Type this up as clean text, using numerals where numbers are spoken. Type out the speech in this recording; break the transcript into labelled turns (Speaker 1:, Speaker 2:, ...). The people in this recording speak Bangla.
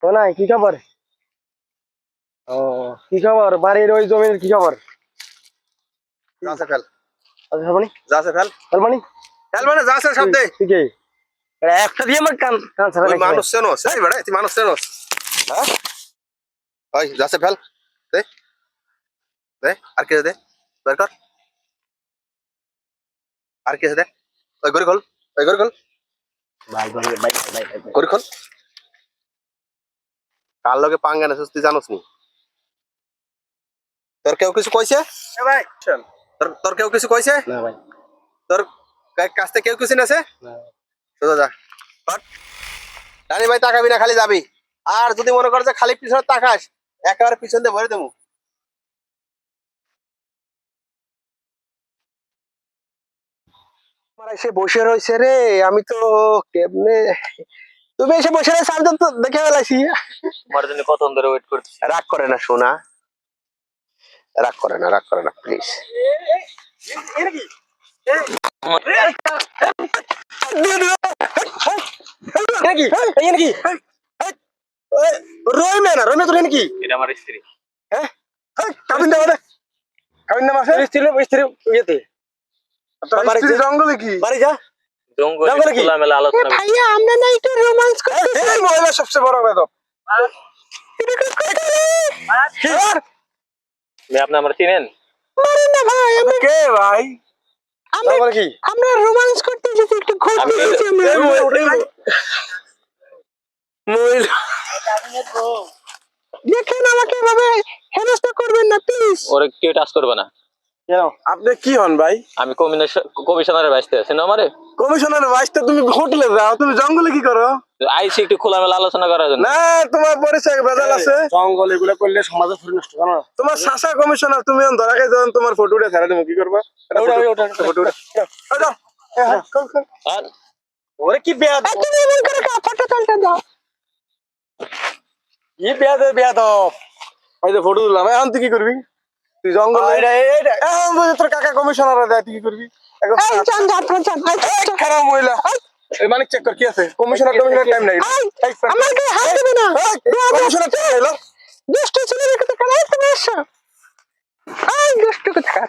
Speaker 1: ও নাই কি খবর? ও কি খবর? বাড়ির ওই জমির কি খবর?
Speaker 2: যাচ্ছে ফেল
Speaker 1: আচ্ছা মানে
Speaker 2: যাচ্ছে ফেল
Speaker 1: তার মানে
Speaker 2: ফেল মানে যাচ্ছে সব দে
Speaker 1: ঠিক আছে একটা দিয়ে আমার কান কান ছাড়া
Speaker 2: ওই মানুষ চেনোস এই বেড়া তুই মানুষ চেনোস হ্যাঁ ওই যাচ্ছে ফেল দে দে আর কে দে বের কর আর কে দে ওই গরি খোল ওই গরি খোল
Speaker 1: ভাই ভাই ভাই ভাই
Speaker 2: গরি খোল কার লগে পাঙ্গা নেছিস তুই জানোস নি তোর কেউ কিছু কইছে এ ভাই তোর তোর কেউ কিছু কইছে
Speaker 1: না ভাই
Speaker 2: তোর কাছ থেকে কেউ কিছু নেছে
Speaker 1: না
Speaker 2: সোজা যা হট রানী ভাই তাকাবি না খালি যাবি আর যদি মনে কর যে খালি পিছনে তাকাস একেবারে পিছন দিয়ে ভরে দেবো
Speaker 1: আমার এসে বসে রয়েছে রে আমি তো কেমনে তুমি এসে বসে রয়েছে আমি তো দেখে ফেলাইছি
Speaker 3: তোমার জন্য কতক্ষণ ধরে ওয়েট করতেছি।
Speaker 2: রাগ করে না সোনা রাগ করে না রাগ করে না প্লিজ
Speaker 1: নাকি এই নাকি রইমে না রইমে তো নাকি
Speaker 3: এটা আমার স্ত্রী।
Speaker 1: হ্যাঁ কাবিন দাও রে কাবিন নাম আছে স্ত্রী স্ত্রী ইয়েতে
Speaker 2: স্ত্রী জঙ্গলে কি
Speaker 1: বাড়ি যা
Speaker 3: জঙ্গলে
Speaker 1: কি?
Speaker 3: খোলামেলা আলোচনা করছি।
Speaker 1: ভাইয়া আমরা না একটু রোমান্স করতেছি এই মহিলা সবচেয়ে বড় বেদব
Speaker 3: আপনি আমার চিনেন?
Speaker 1: মারেন না ভাই আমরা কে ভাই আমরা কি আমরা রোমান্স করতে যেতে একটু ঘুরতে
Speaker 3: আমি-
Speaker 1: গেছি আমরা মহিলা দেখেন আমাকে এভাবে হেনস্থা করবেন না প্লিজ
Speaker 3: ওরে কেউ টাচ করবে না।
Speaker 1: কেন আপনি কি হন ভাই
Speaker 3: আমি কমিশনারের বাইসতে আছি না আমারে।
Speaker 1: কমিশনার ভাইসটা তুমি হোটেলে যাও তুমি জঙ্গলে কি করো
Speaker 3: আইসি একটু খোলামেলা আলোচনা করার জন্য।
Speaker 1: না তোমার পরিচয় ভেজাল আছে জঙ্গল এগুলো করলে সমাজে ফুরি নষ্ট করো না তোমার শাসা কমিশনার তুমি এখন ধরা খাই যখন তোমার ফটো উঠে ছাড়া দেবো কি করবা ফটো উঠে
Speaker 3: আর
Speaker 1: ওরে কি বেয়াদ তুমি এমন করে ফটো তুলতে দাও কি বেয়াদ ওই যে ফটো তুললাম এখন তুই কি করবি তুই জঙ্গল এখন বুঝে তোর কাকা কমিশনার দেয় তুই কি করবি খারাপ মহিলা এই মানিক চেক কর কি আছে কমিশনার টাইম নাই আমাকে হাত দিবি না কমিশনার টাইম হলো দুষ্ট ছেলে রেখে তো কালাই তুমি আসো দুষ্ট কথা